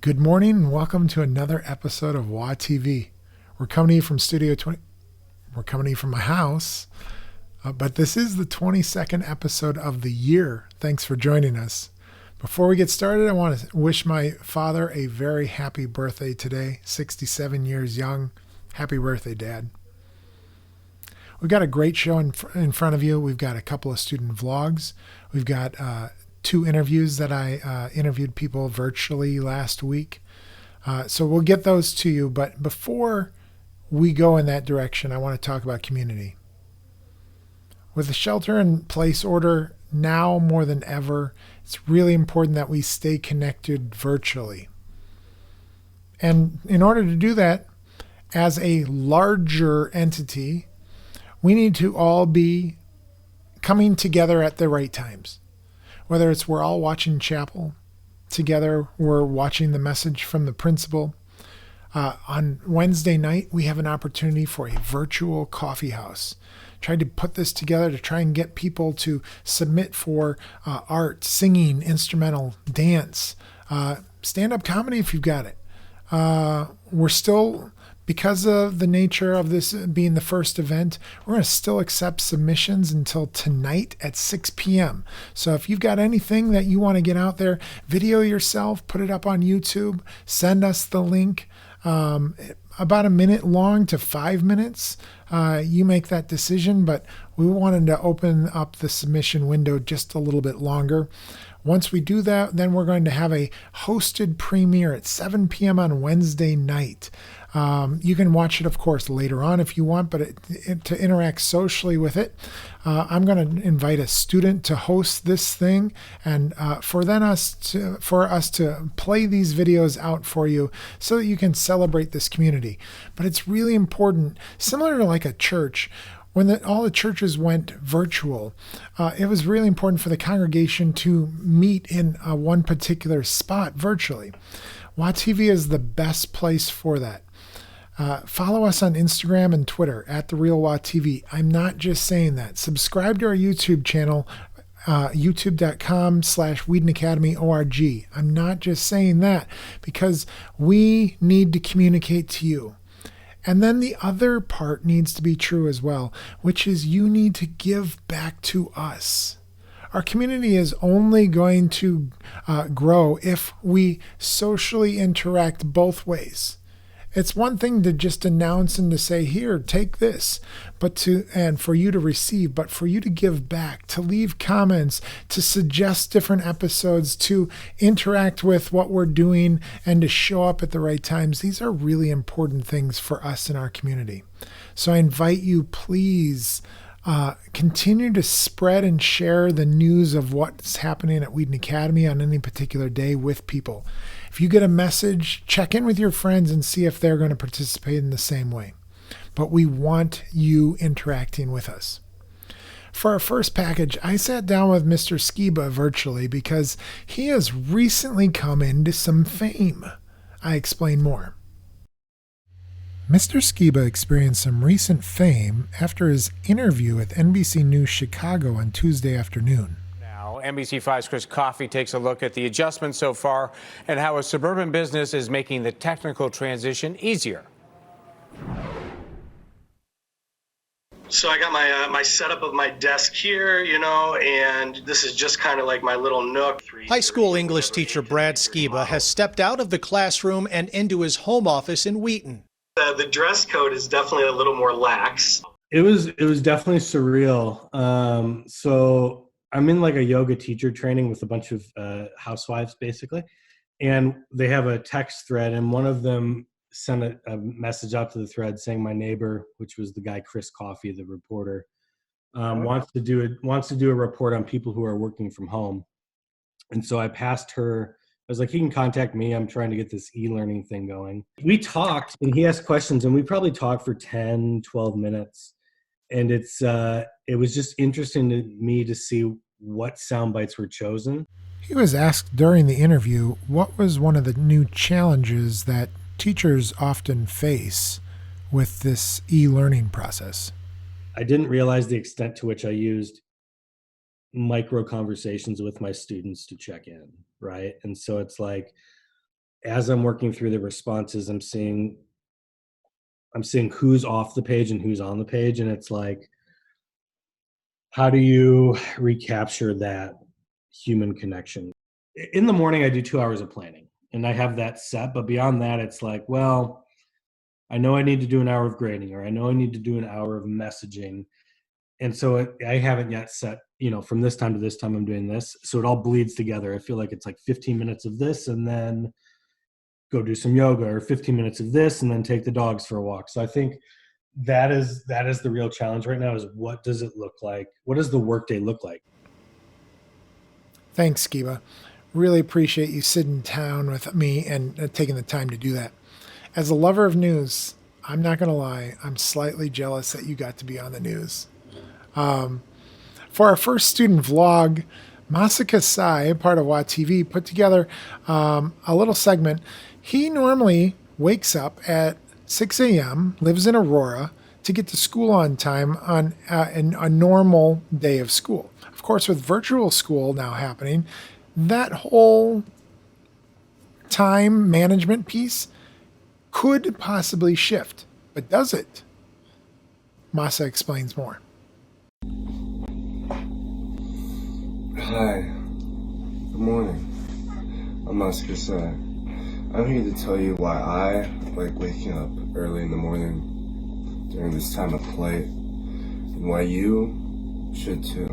Good morning and welcome to another episode of WAtv. We're coming to you from Studio 20. We're coming to you from my house, but this is the 22nd episode of the year. Thanks for joining us. Before we get started, I want to wish my father a very happy birthday today, 67 years young. Happy birthday, Dad. We've got a great show in front of you. We've got a couple of student vlogs. We've got two interviews that I interviewed people virtually last week. So we'll get those to you. But before we go in that direction, I want to talk about community. With the shelter-in-place order now more than ever, it's really important that we stay connected virtually. And in order to do that, as a larger entity, we need to all be coming together at the right times. Whether it's we're all watching chapel together, we're watching the message from the principal. On Wednesday night, we have an opportunity for a virtual coffee house. Tried to put this together to try and get people to submit for art, singing, instrumental, dance, stand-up comedy if you've got it. We're still, because of the nature of this being the first event, we're going to still accept submissions until tonight at 6 p.m. So if you've got anything that you want to get out there, video yourself, put it up on YouTube, send us the link. About a minute long to 5 minutes. You make that decision, but we wanted to open up the submission window just a little bit longer. Once we do that, then we're going to have a hosted premiere at 7 p.m. on Wednesday night. You can watch it, of course, later on if you want, but to interact socially with it, I'm going to invite a student to host this thing, and for us to play these videos out for you so that you can celebrate this community. But it's really important, similar to like a church. When all the churches went virtual, it was really important for the congregation to meet in one particular spot virtually. WATv is the best place for that. Follow us on Instagram and Twitter at TheRealWATv. I'm not just saying that. Subscribe to our YouTube channel, youtube.com/WhedonAcademyORG. I'm not just saying that because we need to communicate to you. And then the other part needs to be true as well, which is you need to give back to us. Our community is only going to grow if we socially interact both ways. It's one thing to just announce and to say, here, take this, and for you to receive, but for you to give back, to leave comments, to suggest different episodes, to interact with what we're doing, and to show up at the right times. These are really important things for us in our community. So I invite you, please, continue to spread and share the news of what's happening at Whedon Academy on any particular day with people. If you get a message, check in with your friends and see if they're going to participate in the same way. But we want you interacting with us. For our first package, I sat down with Mr. Skiba virtually because he has recently come into some fame. I explain more. Mr. Skeba experienced some recent fame after his interview with NBC News Chicago on Tuesday afternoon. Now, NBC5's Chris Coffey takes a look at the adjustments so far and how a suburban business is making the technical transition easier. So I got my setup of my desk here, and this is just kind of like my little nook. High school English teacher Brad Skiba has stepped out of the classroom and into his home office in Wheaton. The dress code is definitely a little more lax. It was definitely surreal. So I'm in like a yoga teacher training with a bunch of housewives basically, and they have a text thread, and one of them sent a message out to the thread saying my neighbor, which was the guy Chris Coffey, the reporter, wants to do a report on people who are working from home. And so I passed her. I was like, he can contact me. I'm trying to get this e-learning thing going. We talked and he asked questions, and we probably talked for 10, 12 minutes. And it was just interesting to me to see what sound bites were chosen. He was asked during the interview what was one of the new challenges that teachers often face with this e-learning process. I didn't realize the extent to which I used micro conversations with my students to check in, right? And so it's like as I'm working through the responses, I'm seeing who's off the page and who's on the page. And it's like, how do you recapture that human connection? In the morning, I do 2 hours of planning and I have that set. But beyond that, it's like, well, I know I need to do an hour of grading, or I know I need to do an hour of messaging. And so I haven't yet set, from this time to this time I'm doing this. So it all bleeds together. I feel like it's like 15 minutes of this and then go do some yoga, or 15 minutes of this and then take the dogs for a walk. So I think that is the real challenge right now, is what does it look like? What does the workday look like? Thanks, Skiba. Really appreciate you sitting down with me and taking the time to do that. As a lover of news, I'm not going to lie, I'm slightly jealous that you got to be on the news. For our first student vlog, Masa Kasai, part of WAtv, put together a little segment. He normally wakes up at 6 a.m., lives in Aurora, to get to school on time on a normal day of school. Of course, with virtual school now happening, that whole time management piece could possibly shift. But does it? Masa explains more. Hi. Good morning. I'm Masa Kasai. I'm here to tell you why I like waking up early in the morning during this time of play, and why you should too,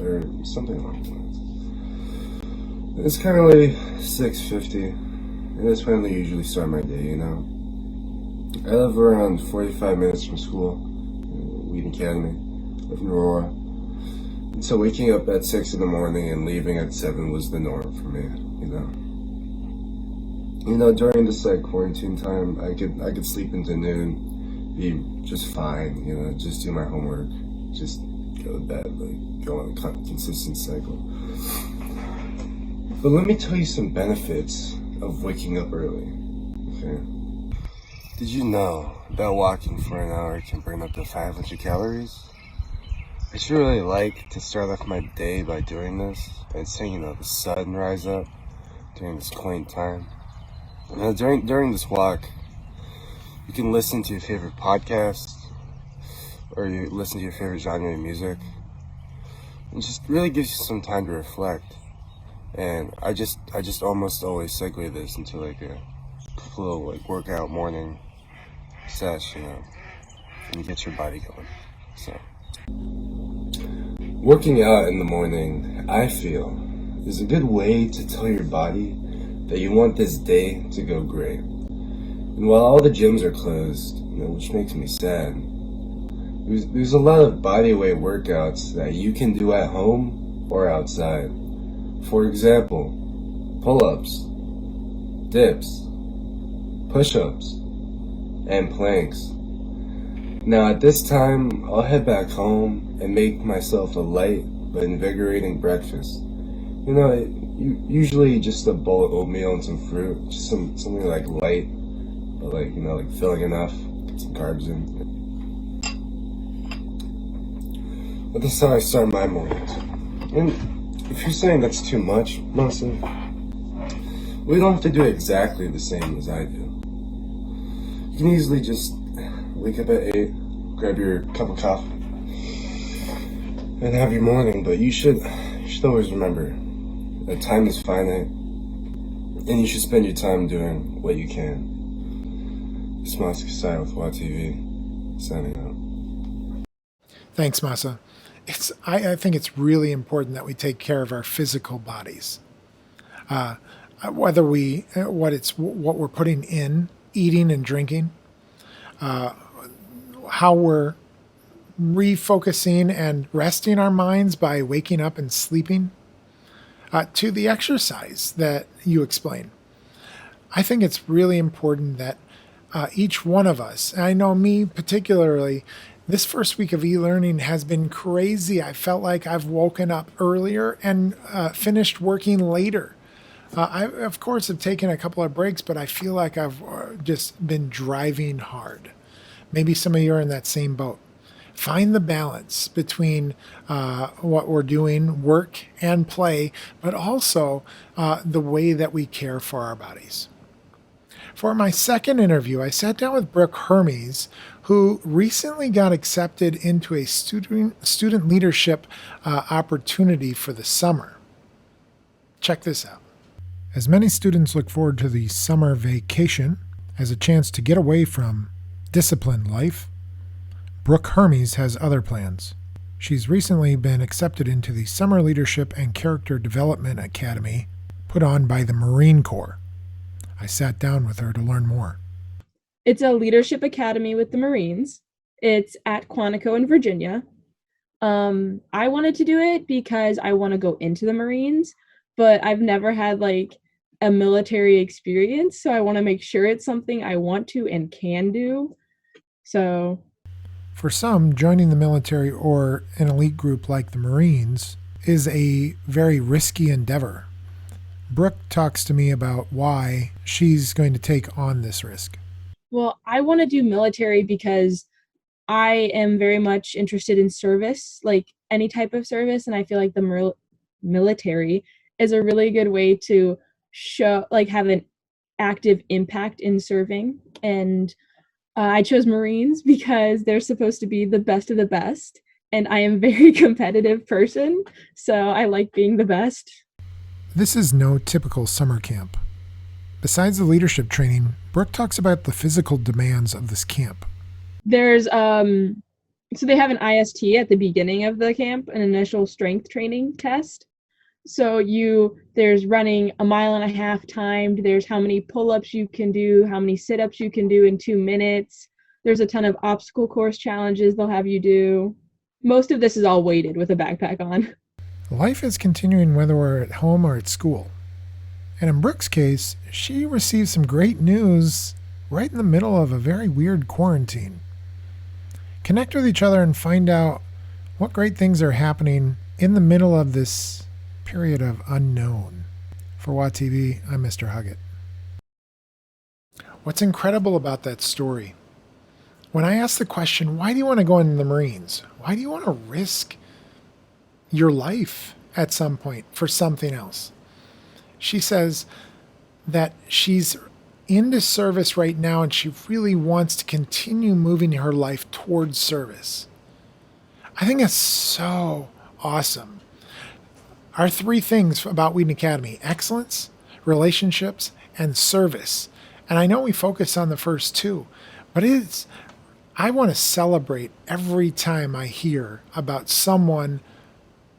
or something along those lines. It's currently 6:50, and that's when I usually start my day, I live around 45 minutes from school, Wheaton Academy, live in Aurora. And so waking up at 6 in the morning and leaving at 7 was the norm for me, during this quarantine time, I could sleep into noon, be just fine, just do my homework, just go to bed, go on a consistent cycle. But let me tell you some benefits of waking up early, okay? Did you know that walking for an hour can burn up to 500 calories? I should really like to start off my day by doing this, and seeing, the sun rise up during this quaint time. During this walk, you can listen to your favorite podcast, or you listen to your favorite genre of music. It just really gives you some time to reflect. And I just almost always segue this into a flow workout morning sesh, and get your body going. So working out in the morning, I feel, is a good way to tell your body that you want this day to go great. And while all the gyms are closed, which makes me sad, there's a lot of bodyweight workouts that you can do at home or outside. For example, pull-ups, dips, push-ups, and planks. Now at this time, I'll head back home and make myself a light but invigorating breakfast. Usually just a bowl of oatmeal and some fruit, just something light, but filling enough, get some carbs in. But that's how I start my mornings. And if you're saying that's too much, Masa, we don't have to do exactly the same as I do. You can easily just wake up at 8, grab your cup of coffee, and have your morning. But you should always remember that time is finite, and you should spend your time doing what you can. It's Masa Kasai with WAtv, signing out. Thanks, Masa. I think it's really important that we take care of our physical bodies. Whether what we're putting in, eating and drinking, how we're refocusing and resting our minds by waking up and sleeping, to the exercise that you explain. I think it's really important that each one of us, and I know me particularly, this first week of e-learning has been crazy. I felt like I've woken up earlier and finished working later. I, of course, have taken a couple of breaks, but I feel like I've just been driving hard. Maybe some of you are in that same boat. Find the balance between what we're doing, work and play, but also the way that we care for our bodies. For my second interview, I sat down with Brooke Hermes, who recently got accepted into a student leadership opportunity for the summer. Check this out. As many students look forward to the summer vacation as a chance to get away from disciplined life, Brooke Hermes has other plans. She's recently been accepted into the Summer Leadership and Character Development Academy put on by the Marine Corps. I sat down with her to learn more. It's a leadership academy with the Marines. It's at Quantico in Virginia. I wanted to do it because I want to go into the Marines, but I've never had like a military experience, so I want to make sure it's something I want to and can do. So, for some, joining the military or an elite group like the Marines is a very risky endeavor. Brooke talks to me about why she's going to take on this risk. Well, I want to do military because I am very much interested in service, like any type of service, and I feel like the military is a really good way to show, like, have an active impact in serving. And I chose Marines because they're supposed to be the best of the best, and I am a very competitive person, so I like being the best. This is no typical summer camp. Besides the leadership training, Brooke talks about the physical demands of this camp. There's so they have an IST at the beginning of the camp, an initial strength training test. So there's running 1.5 miles timed. There's how many pull-ups you can do, how many sit-ups you can do in 2 minutes. There's a ton of obstacle course challenges they'll have you do. Most of this is all weighted with a backpack on. Life is continuing whether we're at home or at school. And in Brooke's case, she received some great news right in the middle of a very weird quarantine. Connect with each other and find out what great things are happening in the middle of this period of unknown. For WAtv, I'm Mr. Huggett. What's incredible about that story? When I asked the question, why do you want to go into the Marines? Why do you want to risk your life at some point for something else? She says that she's into service right now and she really wants to continue moving her life towards service. I think that's so awesome. Our 3 things about Wheaton Academy: excellence, relationships, and service. And I know we focus on the first 2, but I want to celebrate every time I hear about someone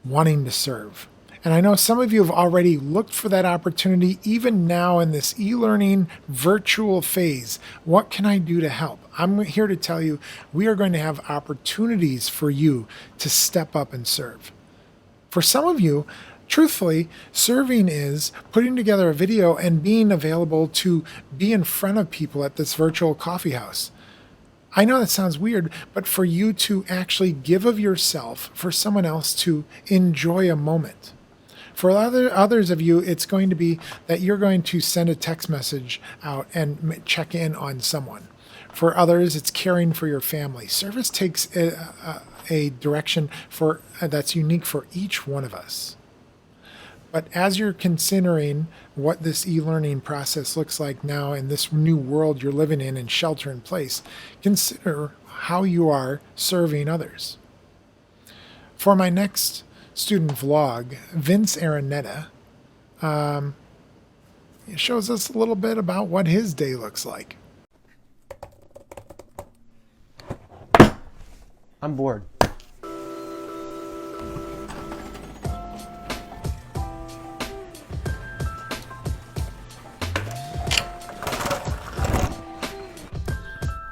wanting to serve. And I know some of you have already looked for that opportunity, even now in this e-learning virtual phase. What can I do to help? I'm here to tell you we are going to have opportunities for you to step up and serve. For some of you, truthfully, serving is putting together a video and being available to be in front of people at this virtual coffee house. I know that sounds weird, but for you to actually give of yourself for someone else to enjoy a moment. For others of you, it's going to be that you're going to send a text message out and check in on someone. For others, it's caring for your family. Service takes a direction that's unique for each one of us. But as you're considering what this e-learning process looks like now in this new world you're living in shelter in place, consider how you are serving others. For my next student vlog, Vince Ereneta shows us a little bit about what his day looks like. I'm bored.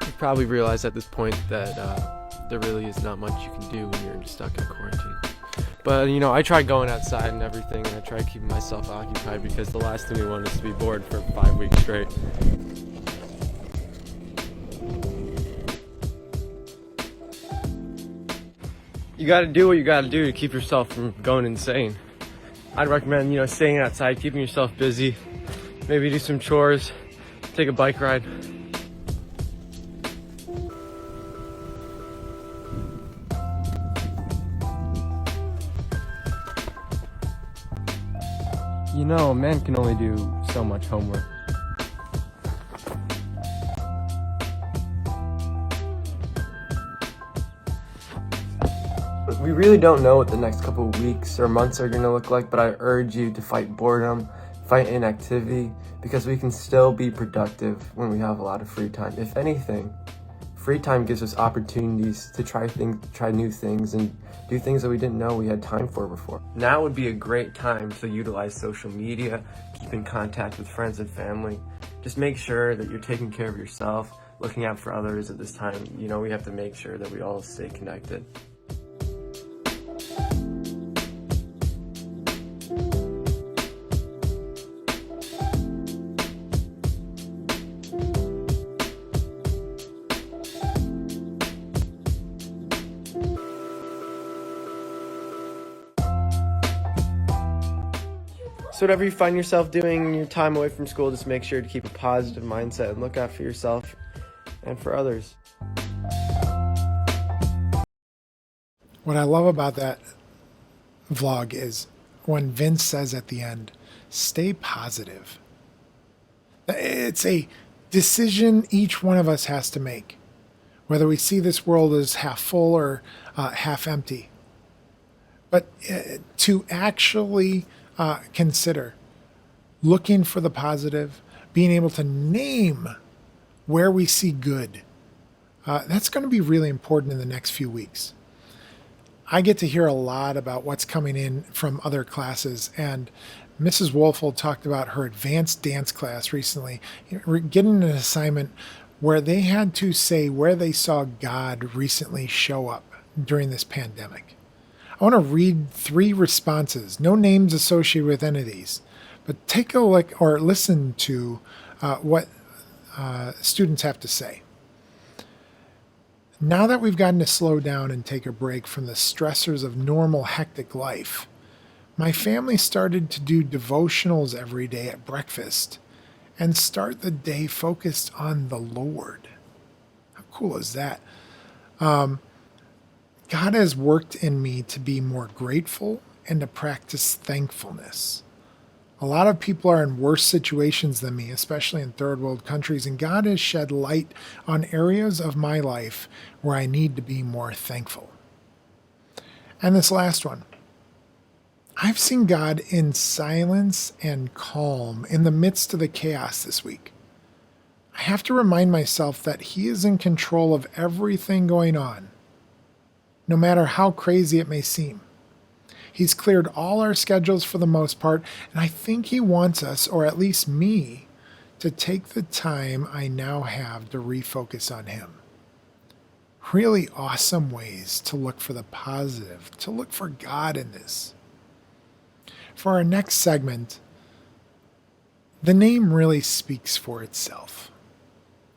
You probably realize at this point that there really is not much you can do when you're stuck in quarantine. But, I tried going outside and everything, and I tried keeping myself occupied because the last thing we want is to be bored for 5 weeks straight. You gotta do what you gotta do to keep yourself from going insane. I'd recommend, staying outside, keeping yourself busy, maybe do some chores, take a bike ride. A man can only do so much homework. We really don't know what the next couple of weeks or months are going to look like, but I urge you to fight boredom, fight inactivity, because we can still be productive when we have a lot of free time. If anything, free time gives us opportunities to try new things and do things that we didn't know we had time for before. Now would be a great time to utilize social media, keep in contact with friends and family. Just make sure that you're taking care of yourself, looking out for others at this time. You know, we have to make sure that we all stay connected. So whatever you find yourself doing in your time away from school, just make sure to keep a positive mindset and look out for yourself and for others. What I love about that vlog is when Vince says at the end, stay positive. It's a decision each one of us has to make, whether we see this world as half full or half empty. But to actually consider looking for the positive, being able to name where we see good. That's going to be really important in the next few weeks. I get to hear a lot about what's coming in from other classes, and Mrs. Wolfold talked about her advanced dance class recently, getting an assignment where they had to say where they saw God recently show up during this pandemic. I want to read 3 responses, no names associated with any of these, but take a look or listen to what students have to say. Now that we've gotten to slow down and take a break from the stressors of normal hectic life, my family started to do devotionals every day at breakfast and start the day focused on the Lord. How cool is that? God has worked in me to be more grateful and to practice thankfulness. A lot of people are in worse situations than me, especially in third world countries, and God has shed light on areas of my life where I need to be more thankful. And this last one. I've seen God in silence and calm in the midst of the chaos this week. I have to remind myself that He is in control of everything going on, no matter how crazy it may seem. He's cleared all our schedules for the most part, and I think He wants us, or at least me, to take the time I now have to refocus on Him. Really awesome ways to look for the positive, to look for God in this. For our next segment, the name really speaks for itself.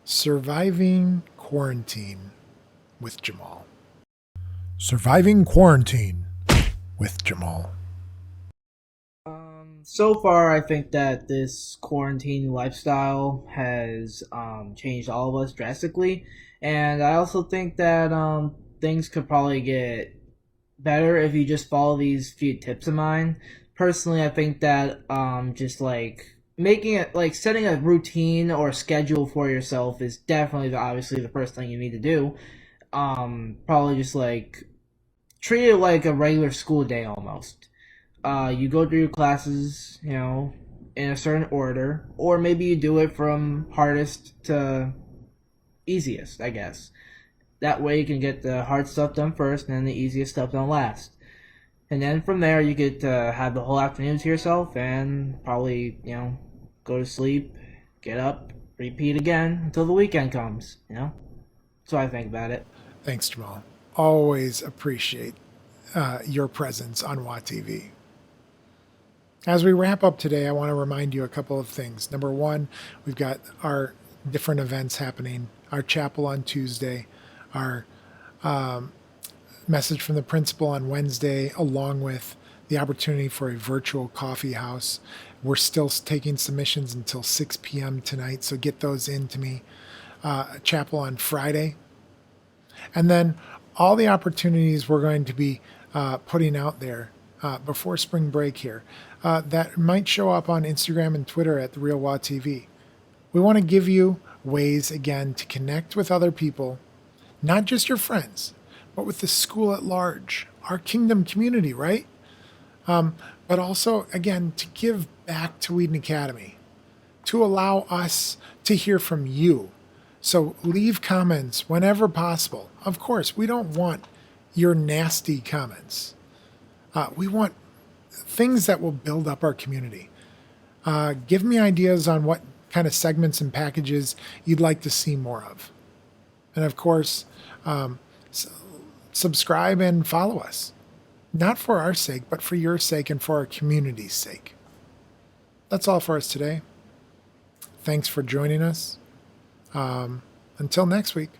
Surviving Quarantine with Jamal. Surviving Quarantine with Jamal. So far, I think that this quarantine lifestyle has changed all of us drastically, and I also think that things could probably get better if you just follow these few tips of mine. Personally, I think that just like making it like setting a routine or schedule for yourself is definitely obviously the first thing you need to do. Probably just like treat it like a regular school day almost. You go through your classes, you know, in a certain order, or maybe you do it from hardest to easiest, I guess. That way you can get the hard stuff done first and then the easiest stuff done last. And then from there you get to have the whole afternoon to yourself and probably, you know, go to sleep, get up, repeat again until the weekend comes, you know? That's what I think about it. Thanks, Jamal. Always appreciate your presence on WAtv. As we wrap up today, I want to remind you a couple of things. Number one, we've got our different events happening. Our chapel on Tuesday, our message from the principal on Wednesday, along with the opportunity for a virtual coffee house. We're still taking submissions until 6 p.m. tonight, so get those in to me. Chapel on Friday. And then all the opportunities we're going to be putting out there before spring break here that might show up on Instagram and Twitter at The Real WAtv. We want to give you ways, again, to connect with other people, not just your friends, but with the school at large, our kingdom community, right? But also, again, to give back to Eden Academy, to allow us to hear from you. So leave comments whenever possible. Of course, we don't want your nasty comments. We want things that will build up our community. Give me ideas on what kind of segments and packages you'd like to see more of. And of course, subscribe and follow us. Not for our sake, but for your sake and for our community's sake. That's all for us today. Thanks for joining us. Until next week.